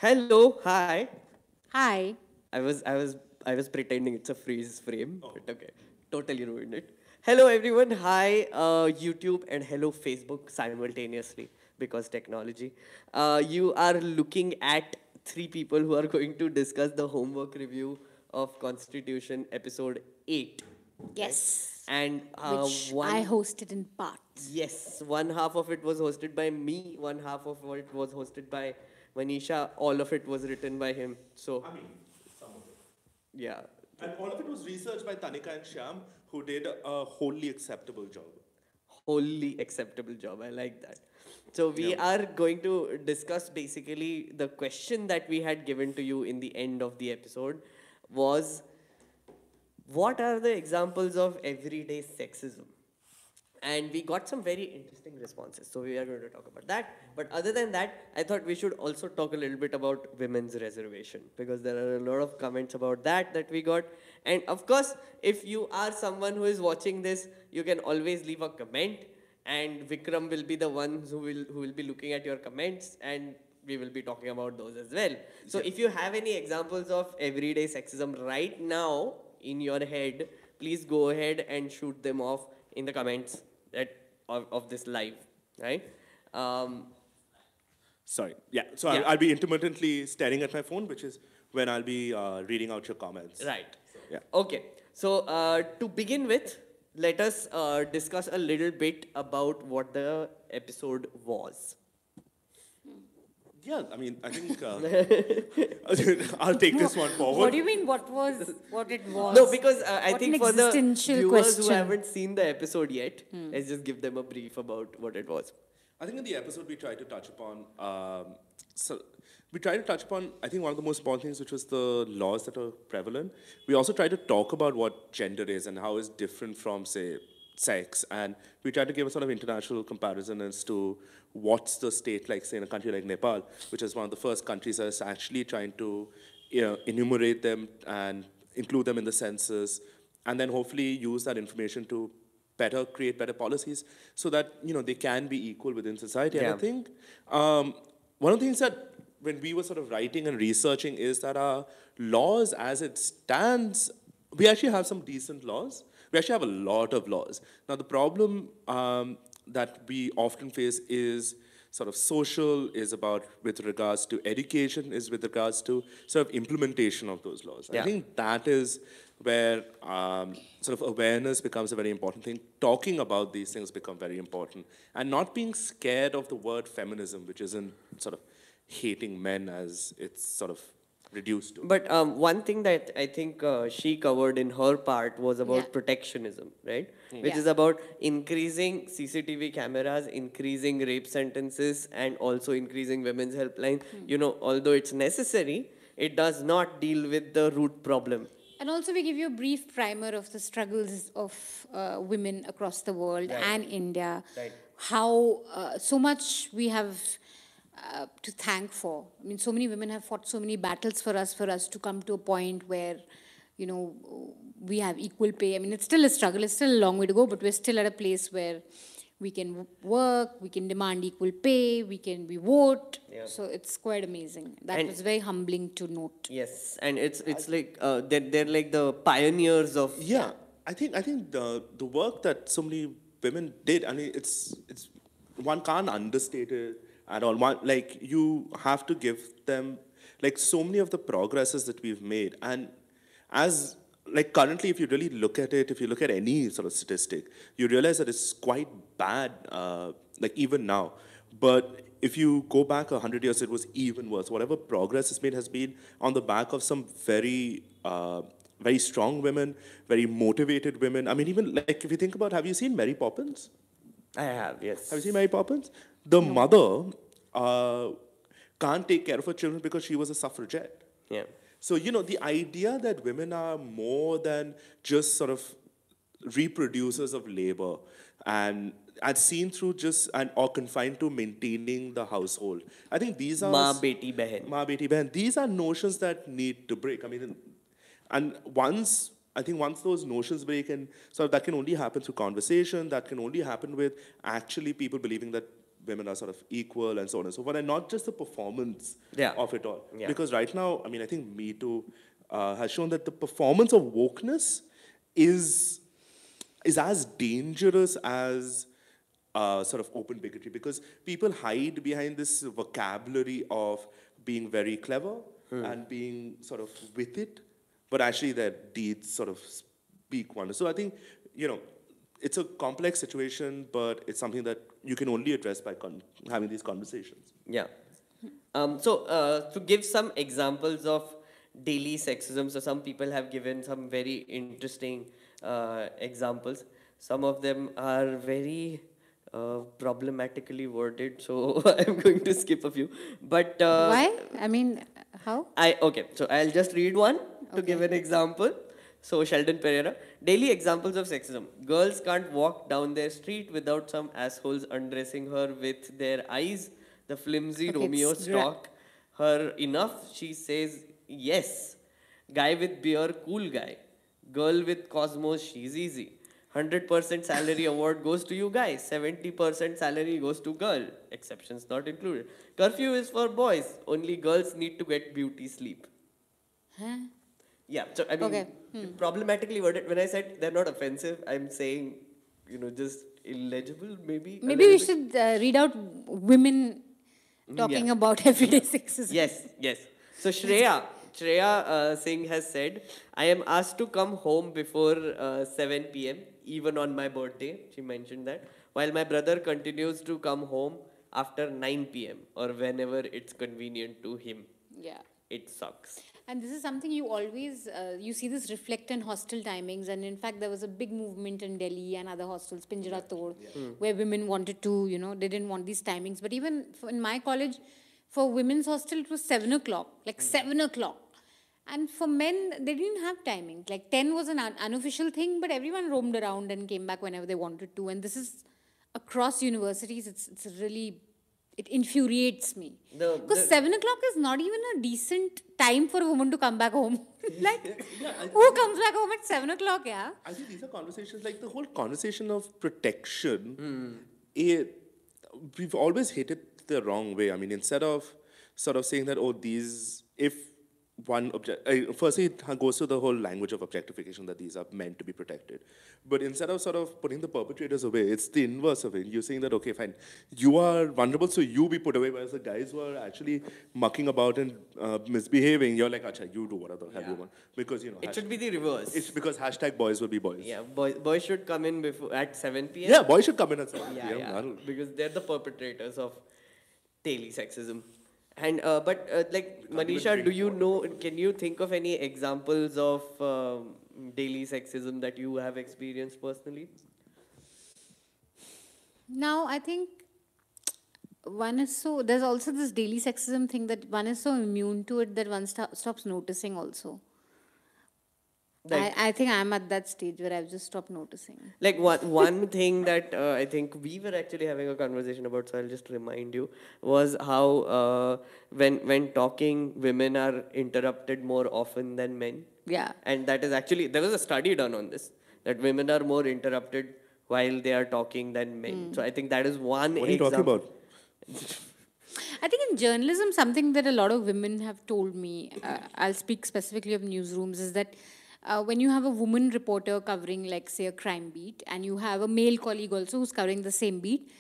Hello, hi. Hi. I was I was I was pretending it's a freeze frame, but okay, totally ruined it. Hello everyone, hi YouTube and hello Facebook simultaneously because technology. You are looking at three people who are going to discuss the homework review of Constitution episode 8, right? Yes. And Which I hosted in parts. yes, one half of it was hosted by me, one half of it was hosted by Manisha, all of it was written by him. So, I mean, some of it. yeah, And all of it was researched by Tanika and Shyam, who did a wholly acceptable job. wholly acceptable job. I like that. So, we Yeah. are going to discuss basically the question that we had given to you in the end of the episode was what are the examples of everyday sexism? And we got some very interesting responses. So we are going to talk about that. But other than that, I thought we should also talk a little bit about women's reservation because there are a lot of comments about that we got. And of course, if you are someone who is watching this, you can always leave a comment and Vikram will be the one who will be looking at your comments and we will be talking about those as well. So if you have any examples of everyday sexism right now in your head, please go ahead and shoot them off in the comments that of this live, right? Um, Sorry. Yeah. So Yeah. I'll be intermittently staring at my phone, which is when I'll be reading out your comments. right. Yeah. Okay. So to begin with, let us discuss a little bit about what the episode was. Yeah. I mean, I think I'll take this one forward. What do you mean? What it was? No, because I What think an for the existential viewers who question. haven't seen the episode yet, let's just give them a brief about what it was. I think in the episode we tried to touch upon, I think one of the most important things, which was the laws that are prevalent. We also tried to talk about what gender is and how it's different from, say, sex. And we tried to give a sort of international comparison as to what's the state like, say, in a country like Nepal, which is one of the first countries that's actually trying to enumerate them and include them in the census, and then hopefully use that information to create better policies so that they can be equal within society. And Yeah. I think one of the things that when we were sort of writing and researching is that our laws as it stands, we actually have some decent laws. We actually have a lot of laws. Now the problem that we often face is sort of social, is about with regards to education, is with regards to sort of implementation of those laws. Yeah. I think that is where sort of awareness becomes a very important thing. Talking about these things become very important. And not being scared of the word feminism, which isn't sort of hating men as it's sort of reduced to. But one thing that I think she covered in her part was about Yeah. protectionism, right? Which Yeah. is about increasing CCTV cameras, increasing rape sentences, and also increasing women's helpline. Although it's necessary, it does not deal with the root problem. And also, we give you a brief primer of the struggles of women across the world and India. Right. How so much we have to thank for. I mean, so many women have fought so many battles for us to come to a point where, we have equal pay. I mean, it's still a struggle. It's still a long way to go, but we're still at a place where we can work, we can demand equal pay, we vote. Yeah. So it's quite amazing. That And- was very humbling to note. Yes, and it's like they're like the pioneers of Yeah, I think the work that so many women did, I mean, it's one can't understate it at all. Like you have to give them like so many of the progresses that we've made, and as like currently, if you really look at it, if you look at any sort of statistic, you realize that it's quite bad, like even now. But if you go back 100 years, it was even worse. Whatever progress is made has been on the back of some very, very strong women, very motivated women. I mean, even like if you think about, have you seen Mary Poppins? I have, yes. Have you seen Mary Poppins? The mother can't take care of her children because she was a suffragette. Yeah. So, the idea that women are more than just sort of reproducers of labor and seen through or confined to maintaining the household. I think these are Ma beti behan. Ma beti behan. These are notions that need to break. I mean, and once those notions break, and so that can only happen through conversation. That can only happen with actually people believing that women are sort of equal and so on and so forth, and not just the performance Yeah. of it all. Yeah. Because right now, I mean, I think Me Too has shown that the performance of wokeness is as dangerous as sort of open bigotry, because people hide behind this vocabulary of being very clever and being sort of with it, but actually their deeds sort of speak wonders. So I think, it's a complex situation, but it's something that you can only address by having these conversations. Yeah. To give some examples of daily sexism, so some people have given some very interesting examples. Some of them are very problematically worded, so I'm going to skip a few. But Why? I mean, how? So I'll just read one to give an example. So Sheldon Pereira, daily examples of sexism. Girls can't walk down their street without some assholes undressing her with their eyes. The flimsy Okay, Romeo it's stalk her enough. She says yes. Guy with beer, cool guy. Girl with Cosmos, she's easy. 100% salary award goes to you guys. 70% salary goes to girl. Exceptions not included. Curfew is for boys. Only girls need to get beauty sleep. Huh? Yeah, so I mean, Okay. problematically worded. When I said they're not offensive, I'm saying, just illegible, maybe. a Maybe we little bit. should read out women talking Yeah. about everyday sexism. Yes. So Shreya Singh has said, I am asked to come home before 7 p.m., even on my birthday. She mentioned that. While my brother continues to come home after 9 p.m. or whenever it's convenient to him. Yeah. It sucks. And this is something you always, you see this reflect in hostel timings. And in fact, there was a big movement in Delhi and other hostels, Pinjara Tod, where women wanted to, they didn't want these timings. But even in my college, for women's hostel, it was 7 o'clock, like 7 o'clock. And for men, they didn't have timings. Like 10 was an unofficial thing, but everyone roamed around and came back whenever they wanted to. And this is across universities. It's really, it infuriates me. Because 7 o'clock is not even a decent time for a woman to come back home. Like, who comes back home at 7 o'clock, yeah? I think these are conversations, like the whole conversation of protection, we've always hit it the wrong way. I mean, instead of sort of saying that, if one firstly, it goes to the whole language of objectification, that these are meant to be protected. But instead of sort of putting the perpetrators away, it's the inverse of it. You're saying that, okay, fine, you are vulnerable, so you be put away, whereas the guys who are actually mucking about and misbehaving, you're like, acha, you do whatever the hell you want. Because, It should be the reverse. it's because hashtag boys will be boys. Yeah, boys should come in at 7 p.m. Yeah, boys should come in at 7 Yeah, p.m. yeah, That'll- because they're the perpetrators of daily sexism. And Manisha, do you know? Can you think of any examples of daily sexism that you have experienced personally? Now, I think there's also this daily sexism thing that one is so immune to it that one stops noticing also. Like- I think I'm at that stage where I've just stopped noticing. Like one thing that I think we were actually having a conversation about, so I'll just remind you, was how when talking, women are interrupted more often than men. Yeah. And that is actually, there was a study done on this, that women are more interrupted while they are talking than men. So I think that is one What are you talking about? I think in journalism, something that a lot of women have told me, I'll speak specifically of newsrooms, is that when you have a woman reporter covering, like, say, a crime beat, and you have a male colleague also who's covering the same beat,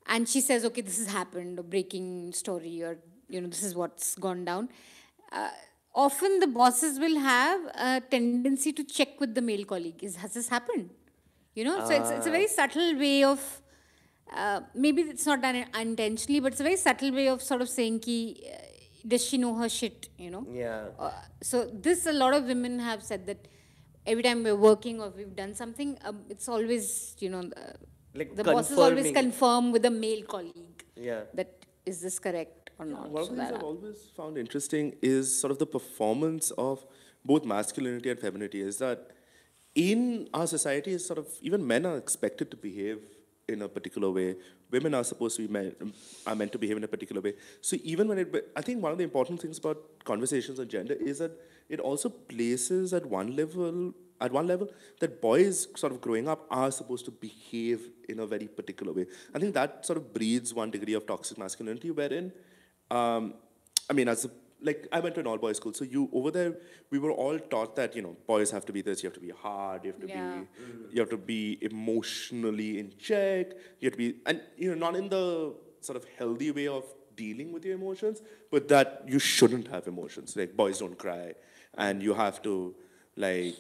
and she says, okay, this has happened, a breaking story, or, this is what's gone down. Often the bosses will have a tendency to check with the male colleague. Has this happened? So it's a very subtle way of, maybe it's not done unintentionally, but it's a very subtle way of sort of saying, does she know her shit, Yeah. So this, a lot of women have said that every time we're working or we've done something, it's always, Like the bosses always confirming. confirm with a male colleague Yeah. that is this correct or not. One of So the things that- I've always found interesting is sort of the performance of both masculinity and femininity. Is that in our society, is sort of even men are expected to behave in a particular way. Women are supposed to be are meant to behave in a particular way. So even when I think one of the important things about conversations on gender is that it also places at one level at one level, that boys sort of growing up are supposed to behave in a very particular way. I think that sort of breeds one degree of toxic masculinity, wherein, I mean, like I went to an all-boys school, so over there, we were all taught that, boys have to be this, you have to be hard, you have to be emotionally in check, you have to be, and, not in the sort of healthy way of dealing with your emotions, but that you shouldn't have emotions. Like, boys don't cry, and you have to, like,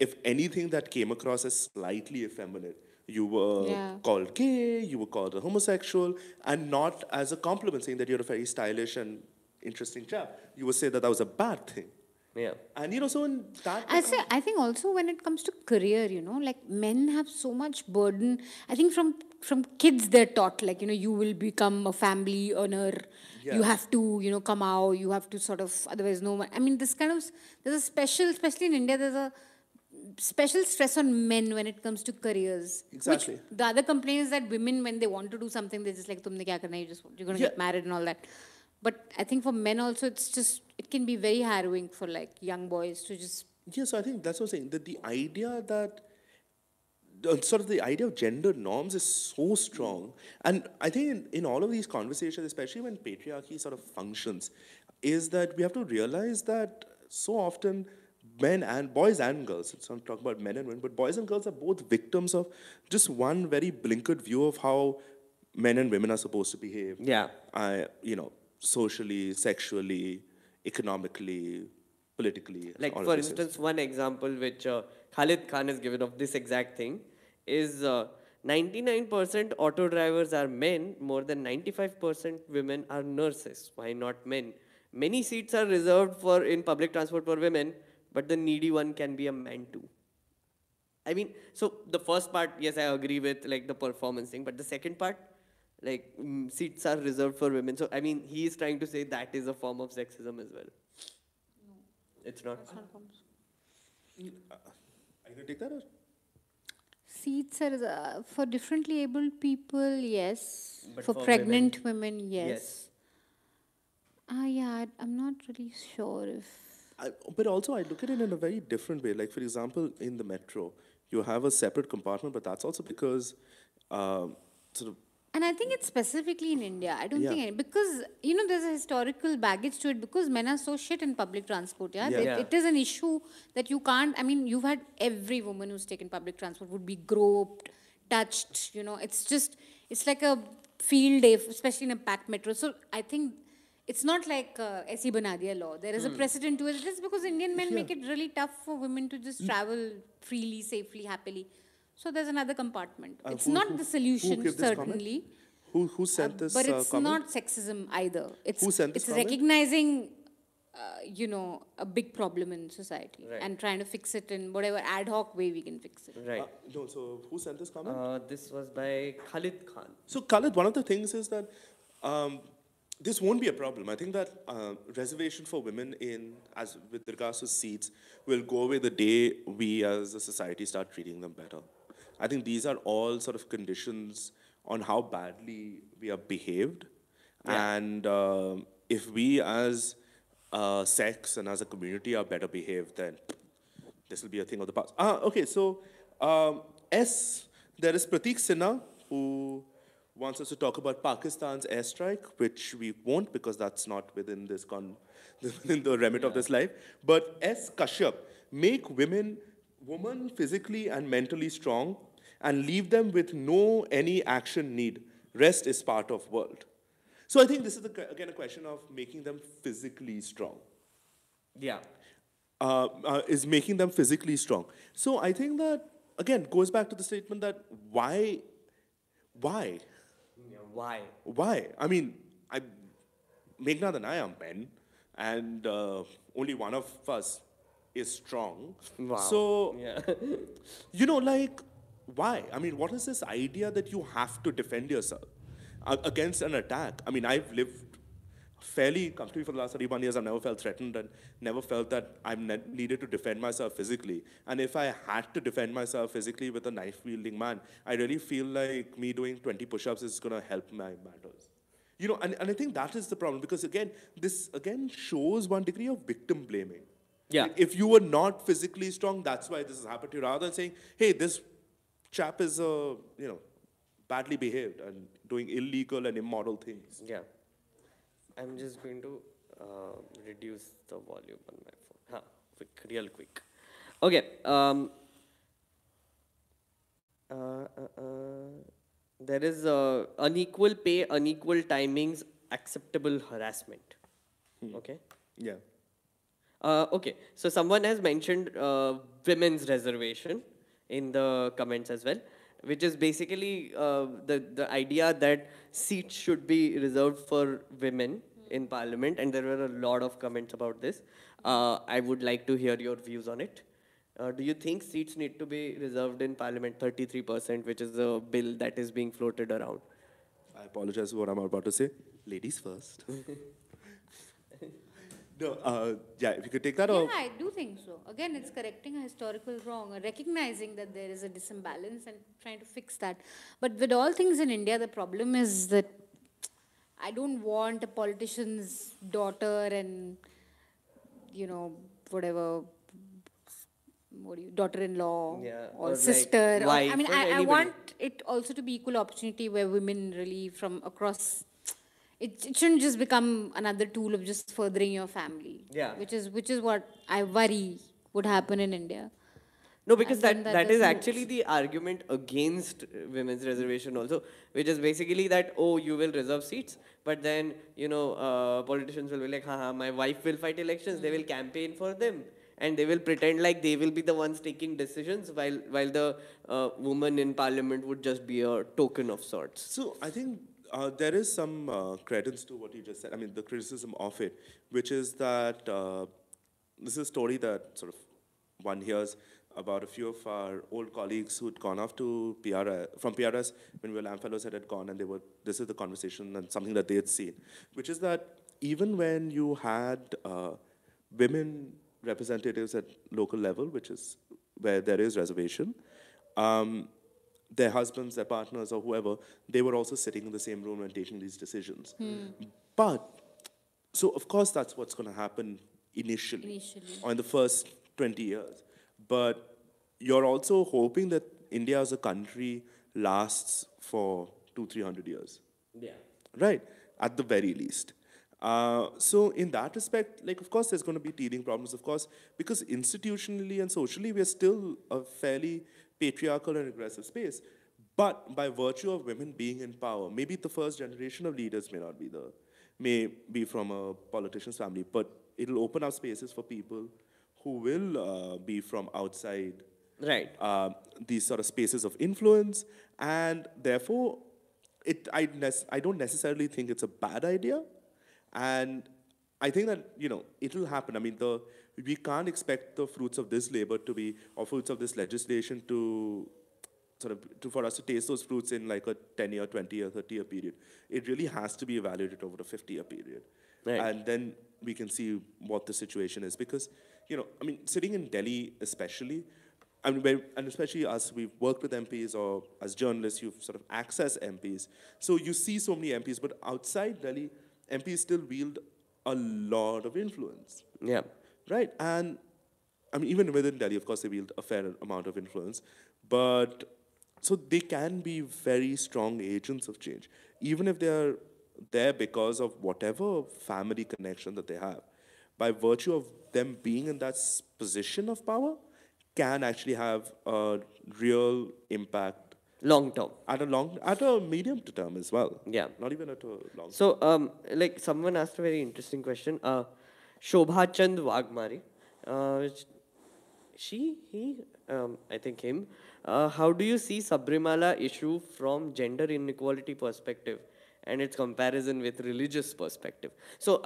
if anything that came across as slightly effeminate, you were called gay, you were called a homosexual, and not as a compliment, saying that you're a very stylish and interesting chap. You would say that was a bad thing. Yeah. And, so in that... I think also when it comes to career, like men have so much burden. I think from kids they're taught, like, you will become a family earner. You have to, come out, you have to sort of, otherwise no one. I mean, this kind of, there's a special, especially in India, there's a special stress on men when it comes to careers. Exactly. Which the other complaint is that women, when they want to do something, they're just like, tumne kya karna hai, you're going to get married and all that. But I think for men also, it can be very harrowing for like young boys to just... Yeah, so I think that's what I'm saying, that the idea that, sort of the idea of gender norms is so strong. And I think in all of these conversations, especially when patriarchy sort of functions, is that we have to realize that so often boys and girls, it's not talking about men and women, but boys and girls are both victims of just one very blinkered view of how men and women are supposed to behave. Yeah. Socially, sexually, economically, politically. Like, for instance, one example which Khalid Khan has given of this exact thing is 99% auto drivers are men, more than 95% women are nurses. Why not men? Many seats are reserved in public transport for women, but the needy one can be a man too. I mean, so the first part, yes, I agree with like the performance thing, but the second part, like, seats are reserved for women. So, I mean, he is trying to say that is a form of sexism as well. No. It's not? It's not a form. Are you going to take that? Or? Seats are for differently abled people, yes. But for pregnant women, yes. I'm not really sure if... But also, I look at it in a very different way. Like, for example, in the metro, you have a separate compartment, but that's also because sort of... And I think it's specifically in India. I don't think because, there's a historical baggage to it because men are so shit in public transport. It is an issue that you can't, I mean, you've had every woman who's taken public transport would be groped, touched, it's like a field day, especially in a packed metro. So I think it's not like Aisi Bana Diya law. There is a precedent to it. It is because Indian men make it really tough for women to just travel freely, safely, happily. So there's another compartment. It's not the solution, certainly. Who sent this But it's comment? not sexism either. Who sent this It's comment? recognizing, a big problem in society and trying to fix it in whatever ad hoc way we can fix it. Right. So who sent this comment? This was by Khalid Khan. So Khalid, one of the things is that this won't be a problem. I think that reservation for women with regards to seats will go away the day we as a society start treating them better. I think these are all sort of conditions on how badly we are behaved. Yeah. And if we as sex and as a community are better behaved, then this will be a thing of the past. Okay, so there is Prateek Sinha, who wants us to talk about Pakistan's airstrike, which we won't because that's not within within the remit of this life. But S. Kashyap, make women physically and mentally strong and leave them with any action need. Rest is part of world. So I think this is again a question of making them physically strong. Yeah. Is making them physically strong. So I think that, again, goes back to the statement that why? Yeah, why? Why? I mean, Meghnad and I are men, and only one of us is strong. Wow. So, yeah. why? I mean, what is this idea that you have to defend yourself against an attack? I mean, I've lived fairly comfortably for the last 31 years. I've never felt threatened and never felt that I needed to defend myself physically. And if I had to defend myself physically with a knife-wielding man, I really feel like me doing 20 push-ups is going to help my matters. And I think that is the problem because, this shows one degree of victim blaming. Yeah. Like, if you were not physically strong, that's why this has happened to you. Rather than saying, hey, this chap is, badly behaved and doing illegal and immoral things. Yeah. I'm just going to reduce the volume on my phone. Quick, real quick. Okay. There is unequal pay, unequal timings, acceptable harassment. Okay. Yeah. Okay, so someone has mentioned women's reservation in the comments as well, which is basically the idea that seats should be reserved for women in parliament, and there were a lot of comments about this. I would like to hear your views on it. Do you think seats need to be reserved in parliament, 33%, which is a bill that is being floated around? I apologize for what I'm about to say. Ladies first. No, yeah, if you could take that Yeah, off. I do think so. Again, it's correcting a historical wrong, or recognizing that there is a disimbalance and trying to fix that. But with all things in India, the problem is that I don't want a politician's daughter and, whatever, daughter-in-law Yeah, or or like sister. I wife mean, or I anybody. want it also to be equal opportunity where women really from across. It shouldn't just become another tool of just furthering your family. Yeah. Which is what I worry would happen in India. No, because And then that is doesn't- actually the argument against women's reservation also, which is basically that, oh, you will reserve seats, but then, politicians will be like, my wife will fight elections, they will campaign for them, and they will pretend like they will be the ones taking decisions while the woman in parliament would just be a token of sorts. So I think there is some credence to what you just said. I mean, the criticism of it, which is that this is a story that sort of one hears about a few of our old colleagues who'd gone off to from PRS when we were LAM fellows had gone, and this is the conversation and something that they had seen, which is that even when you had women representatives at local level, which is where there is reservation, their husbands, their partners, or whoever, they were also sitting in the same room and taking these decisions. But, so of course that's what's going to happen initially, or in the first 20 years. But you're also hoping that India as a country lasts for 200-300 years. Yeah. Right, at the very least. So in that respect, like, of course, there's going to be teething problems, of course, because institutionally and socially, we're still a fairly patriarchal and aggressive space. But by virtue of women being in power, maybe the first generation of leaders may be from a politician's family, but it'll open up spaces for people who will be from outside Right. these sort of spaces of influence, and therefore, I don't necessarily think it's a bad idea, and I think that it'll happen. I mean, we can't expect the fruits of this labor to be, or fruits of this legislation to for us to taste those fruits in like a 10-year, 20-year, 30-year period. It really has to be evaluated over a 50-year period, Right. and then we can see what the situation is, because I mean, sitting in Delhi especially, I mean, and especially us, we've worked with MPs, or as journalists, you've sort of accessed MPs. So you see so many MPs, but outside Delhi, MPs still wield a lot of influence, Yeah. right? And I mean, even within Delhi, of course, they wield a fair amount of influence, but so they can be very strong agents of change, even if they are there because of whatever family connection that they have. By virtue of them being in that position of power, can actually have a real impact Long term. at a medium to term as well. Yeah. Not even at a long term. So, like someone asked a very interesting question. Shobha Chand Wagmari, I think him. How do you see Sabrimala issue from gender inequality perspective and its comparison with religious perspective? So,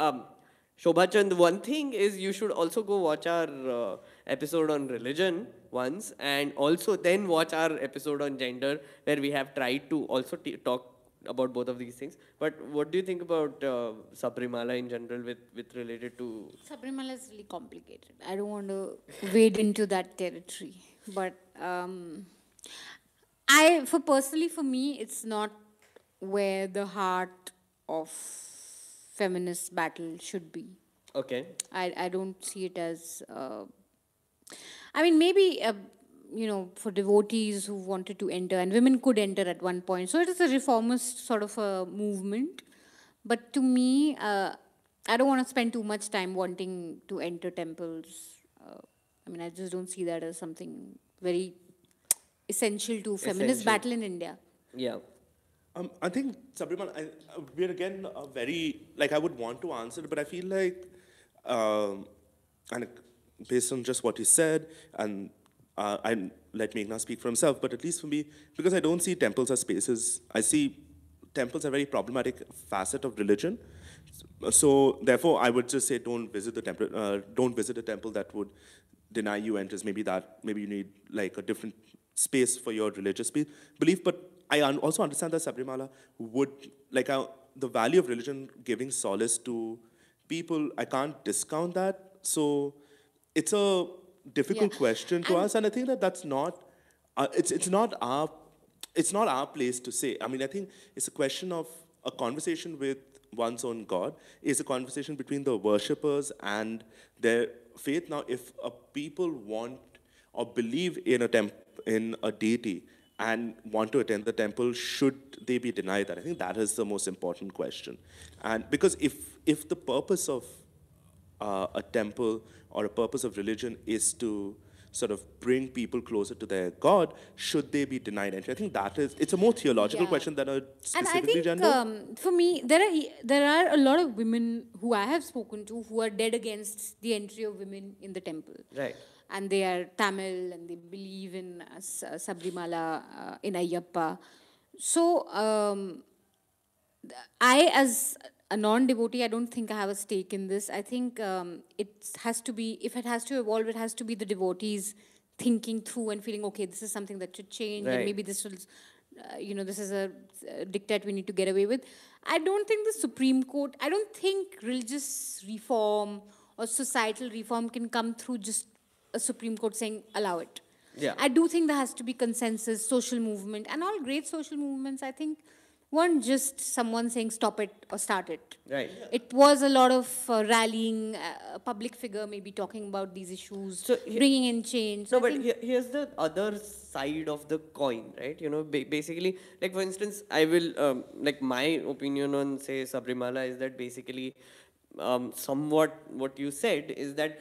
Shobha Chand, one thing is you should also go watch our episode on religion once, and also then watch our episode on gender, where we have tried to also talk about both of these things. But what do you think about Sabrimala in general with related to... Sabrimala is really complicated. I don't want to wade into that territory. But for me, it's not where the heart of feminist battle should be. Okay. I don't see it as. I mean, maybe for devotees who wanted to enter, and women could enter at one point. So it is a reformist sort of a movement. But to me, I don't want to spend too much time wanting to enter temples. I mean, I just don't see that as something very essential to feminist Essential. battle in India. Yeah. I think, Sabriman, we're again very, like, I would want to answer it, but I feel like, and based on just what you said, and I let Meghna speak for himself, but at least for me, because I don't see temples as spaces, I see temples are a very problematic facet of religion. So therefore, I would just say don't visit the temple. Don't visit a temple that would deny you entrance. Maybe you need like a different space for your religious belief. But I also understand that Sabrimala would like the value of religion giving solace to people. I can't discount that. So it's a difficult Yeah. question to And us, and I think that that's not. It's not our place to say. I mean, I think it's a question of a conversation with one's own God. It's a conversation between the worshippers and their faith. Now, if a people want or believe in in a deity and want to attend the temple, should they be denied that? I think that is the most important question. And because if the purpose of a temple or a purpose of religion is to sort of bring people closer to their God, should they be denied entry? I think it's a more theological yeah. question than a And I specifically think gender. for me, there are a lot of women who I have spoken to who are dead against the entry of women in the temple. Right. And they are Tamil and they believe in Sabrimala, in Ayyappa. So I, as a non-devotee, I don't think I have a stake in this. I think it has to be, if it has to evolve, it has to be the devotees thinking through and feeling, okay, this is something that should change, and Right. maybe this will, this is a diktat we need to get away with. I don't think the Supreme Court, I don't think religious reform or societal reform can come through just a Supreme Court saying, allow it. Yeah. I do think there has to be consensus, social movement, and all great social movements, I think, weren't just someone saying stop it or start it. Right. It was a lot of rallying, a public figure maybe talking about these issues, So bringing in change. So No, I but think, here's the other side of the coin, right? Basically, like for instance, I will, like my opinion on, say, Sabrimala is that basically, somewhat what you said is that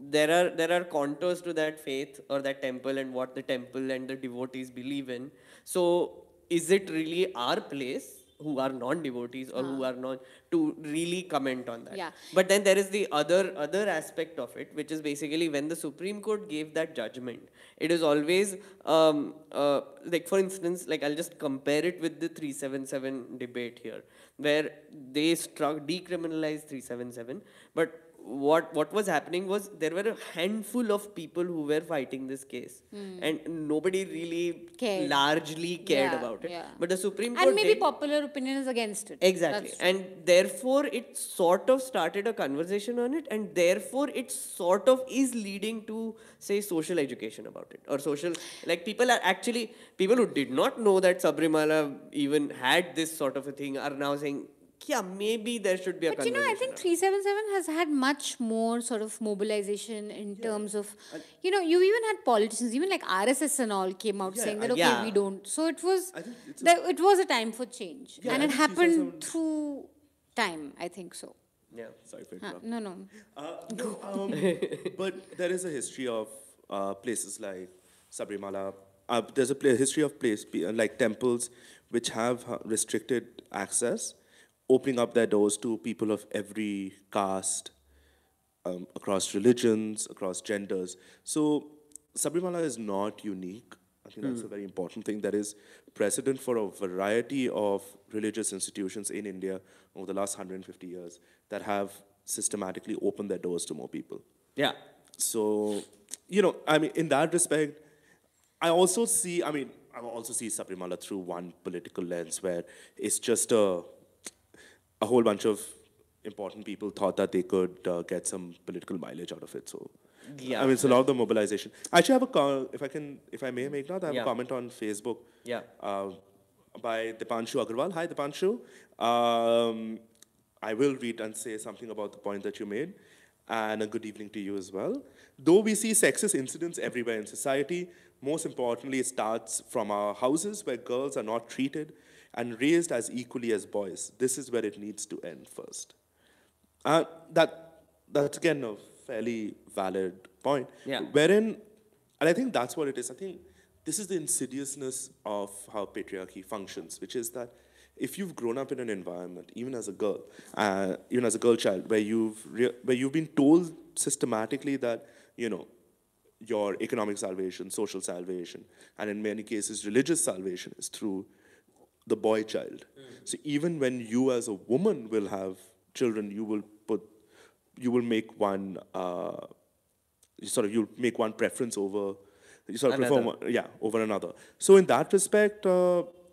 there are contours to that faith or that temple and what the temple and the devotees believe in. So, is it really our place, who are non-devotees or who are not, to really comment on that? Yeah. But then there is the other aspect of it, which is basically when the Supreme Court gave that judgment, it is always like for instance, like I'll just compare it with the 377 debate here, where they decriminalized 377, but what was happening was there were a handful of people who were fighting this case, and nobody really Cared. largely cared Yeah, about it. yeah. But the Supreme Court and maybe did. popular opinion is against it. Exactly. That's And therefore, it sort of started a conversation on it, and therefore, it sort of is leading to, say, social education about it. Or social, like people who did not know that Sabrimala even had this sort of a thing are now saying, yeah, maybe there should be a But conversation. I think 377 has had much more sort of mobilization in terms of, you even had politicians, even like RSS and all came out saying that, okay, Yeah. we don't. So it was, I think it's it was a time for change. Yeah, And I it think happened 377 through time, I think so. Yeah. Sorry for Huh, interrupting. no. No, but there is a history of places like Sabrimala. There's a history of like temples which have restricted access, opening up their doors to people of every caste, across religions, across genders. So Sabrimala is not unique. I think that's a very important thing. That is precedent for a variety of religious institutions in India over the last 150 years that have systematically opened their doors to more people. Yeah. So, I mean, in that respect, I also see Sabrimala through one political lens where it's just a whole bunch of important people thought that they could get some political mileage out of it. So, Yeah. I mean, it's a lot of the mobilization. I actually have if I may make now, I have Yeah. a comment on Facebook. Yeah. By Dipanshu Agarwal. Hi, Dipanshu. I will read and say something about the point that you made, and a good evening to you as well. Though we see sexist incidents everywhere in society, most importantly, it starts from our houses where girls are not treated and raised as equally as boys. This is where it needs to end first. Uh, that that's again a fairly valid point. Yeah. Wherein, and I think that's what it is. I think this is the insidiousness of how patriarchy functions, which is that if you've grown up in an environment, even as a girl child, where where you've been told systematically that your economic salvation, social salvation, and in many cases religious salvation is through the boy child. So even when you as a woman will have children, you will make one you'll make one preference over you sort of prefer Another. one, yeah, over another. So in that respect,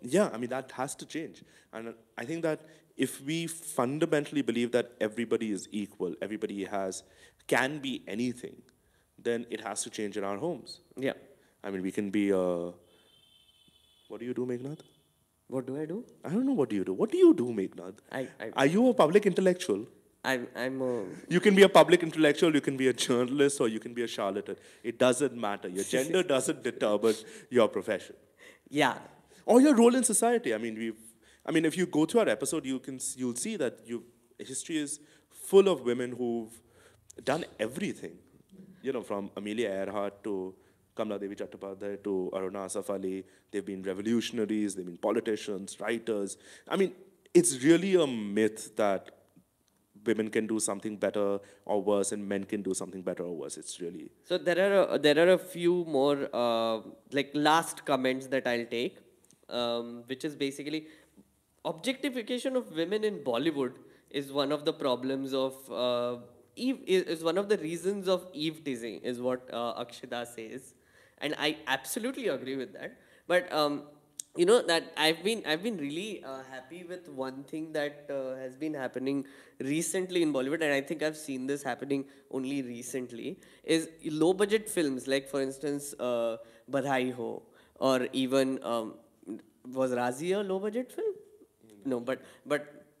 yeah, I mean that has to change, and I think that if we fundamentally believe that everybody is equal, everybody can be anything, then it has to change in our homes. Yeah. I mean, we can be what do you do, Meghnad? What do I do? I don't know what do you do. What do you do, Meghnad? I Are you a public intellectual? I'm a You can be a public intellectual, you can be a journalist, or you can be a charlatan. It doesn't matter. Your gender doesn't determine your profession yeah. or your role in society. I mean, if you go through our episode, you'll see that history is full of women who've done everything. From Amelia Earhart to Kamla Devi Chattopadhyay to Aruna Asaf Ali. They've been revolutionaries, they've been politicians, writers. I mean, it's really a myth that women can do something better or worse and men can do something better or worse. It's really... So there are a few more like last comments that I'll take, which is basically objectification of women in Bollywood is one of the problems of is one of the reasons of Eve teasing, is what Akshita says, and I absolutely agree with that. But that I've been really happy with one thing that has been happening recently in Bollywood, and I think I've seen this happening only recently, is low budget films, like for instance Badhai Ho, or even was Razi a low budget film? No, but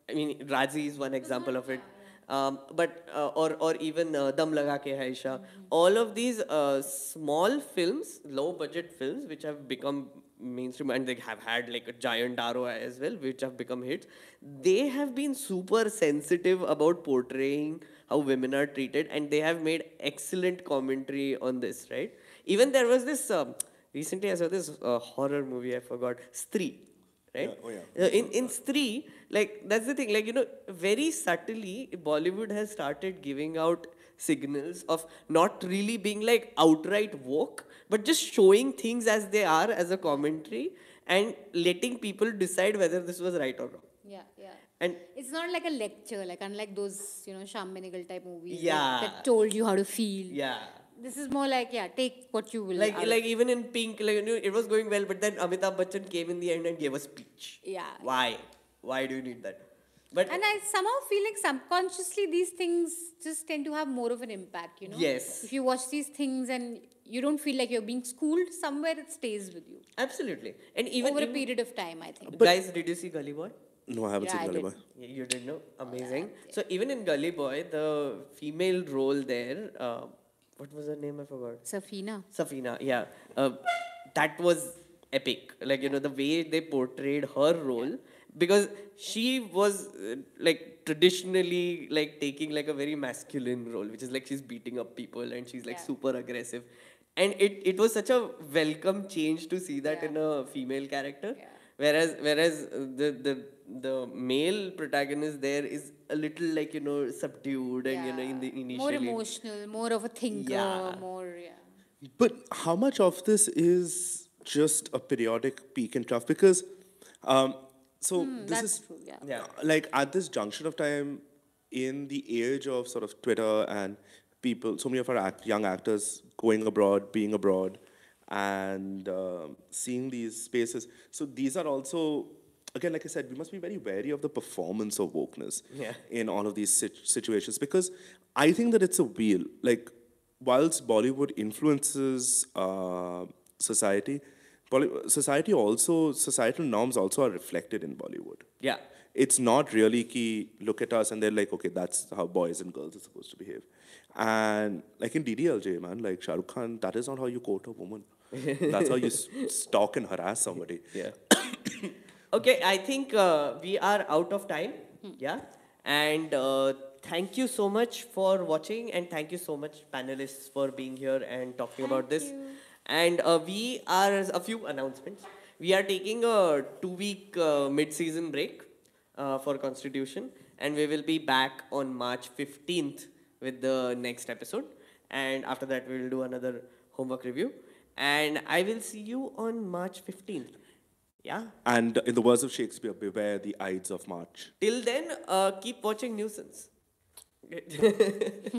I mean Razi is one example of it. Or even Dam Laga Ke Hai Isha. All of these small films, low budget films, which have become mainstream and they have had like a giant ROI as well, which have become hits. They have been super sensitive about portraying how women are treated, and they have made excellent commentary on this, right? Even there was this recently I saw this horror movie, I forgot, Stree. Right? Yeah, oh yeah. In Stree, like that's the thing, like very subtly Bollywood has started giving out signals of not really being like outright woke, but just showing things as they are as a commentary and letting people decide whether this was right or wrong. Yeah, yeah. And It's not like a lecture, like unlike those, Sham Benegal type movies Yeah. that told you how to feel. yeah. This is more like, take what you will. Like out of- like even in Pink, like it was going well, but then Amitabh Bachchan came in the end and gave a speech. Yeah. Why? Why do you need that? But And I somehow feel like subconsciously these things just tend to have more of an impact, Yes. If you watch these things and you don't feel like you're being schooled, somewhere it stays with you. absolutely. And even Over a period of time, I think. guys, did you see Gully Boy? No, I haven't Yeah, seen I Gully Boy. did. Yeah, you did know? Amazing. So even in Gully Boy, the female role there, what was her name? I forgot. Safina. Safina, yeah. That was epic. Like, the way they portrayed her role, because she was like traditionally like taking like a very masculine role, which is like she's beating up people and she's like Yeah. super aggressive. And it was such a welcome change to see that Yeah. in a female character. Yeah. Whereas the male protagonist there is a little like, subdued and, in the initially. More emotional, more of a thinker, Yeah. more, But how much of this is just a periodic peak and trough? Because, so this that's is true, yeah. Yeah. like at this junction of time, in the age of sort of Twitter and people, so many of our young actors going abroad, being abroad, and seeing these spaces. So these are also, again, like I said, we must be very wary of the performance of wokeness Yeah. in all of these situations, because I think that it's a wheel. Like, whilst Bollywood influences society, societal norms also are reflected in Bollywood. Yeah. It's not really key, look at us and they're like, okay, that's how boys and girls are supposed to behave. And like in DDLJ, man, like Shah Rukh Khan, that is not how you court a woman. That's how you stalk and harass somebody. Yeah. Okay, I think we are out of time. Yeah. And thank you so much for watching, and thank you so much, panelists, for being here and talking about this. And we are a few announcements. We are taking a 2-week mid-season break for Constitution, and we will be back on March 15th with the next episode. And after that, we will do another homework review. And I will see you on March 15th. Yeah. And in the words of Shakespeare, beware the Ides of March. Till then, keep watching Nuisance.